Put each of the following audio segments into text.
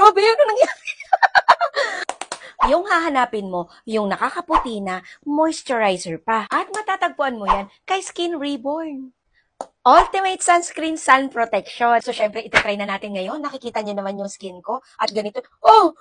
Grabe, ano nangyari? Yung hahanapin mo, yung nakakaputi na moisturizer pa. At matatagpuan mo yan kay Skin Reborn. Ultimate Sunscreen Sun Protection. So, syempre, ititry na natin ngayon. Nakikita niyo naman yung skin ko. At ganito. Oh!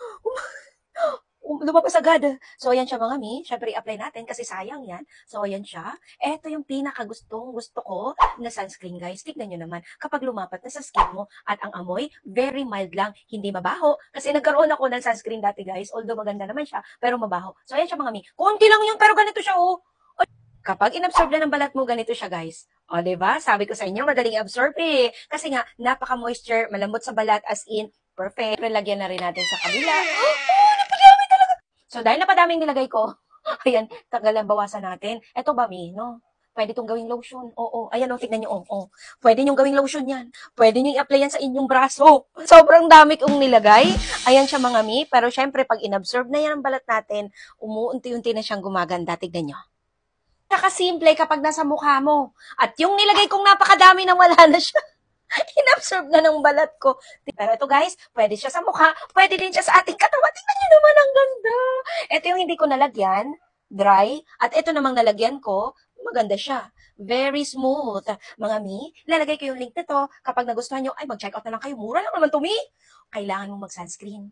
Lumabas agad. So, ayan siya mga mi. Syempre, i-apply natin kasi sayang yan. So, ayan siya. Ito yung gusto ko na sunscreen, guys. Tignan nyo naman. Kapag lumapat na sa skin mo at ang amoy, very mild lang. Hindi mabaho. Kasi nagkaroon ako ng sunscreen dati, guys. Although maganda naman siya, pero mabaho. So, ayan siya mga mi. Konti lang yan, pero ganito siya, oh. Kapag inabsorb na ng balat mo, ganito siya, guys. O, diba? Sabi ko sa inyo, madaling absorb eh. Kasi nga, napaka-moisture, malambot sa balat, as in, perfect. Pero lagyan na rin natin sa kabila. Oh, napadami talaga. So, dahil napadaming nilagay ko, ayan, tanggalan, bawasan natin. Ito ba, Mi, no? Pwede itong gawing lotion. Oo, ayan o, tignan nyo. Oo. Pwede nyo gawing lotion yan. Pwede nyo i-apply yan sa inyong braso. Sobrang dami kong nilagay. Ayan siya mga Mi. Pero syempre, pag inabsorb na yan ang balat natin, umuunti-unti na siyang gumaganda. Tignan nyo. Nakasimple kapag nasa mukha mo. At yung nilagay kong napakadami nang wala na siya. Inabsorb na ng balat ko. Pero ito guys, pwede siya sa mukha, pwede din siya sa ating katawan. Tingnan nyo naman, ang ganda. Ito yung hindi ko nalagyan, dry. At ito namang nalagyan ko, maganda siya. Very smooth. Mga mi, lalagay ko yung link nito. Kapag nagustuhan nyo, ay mag-check out na lang kayo. Mura lang naman to, mi. Kailangan mong mag-sunscreen.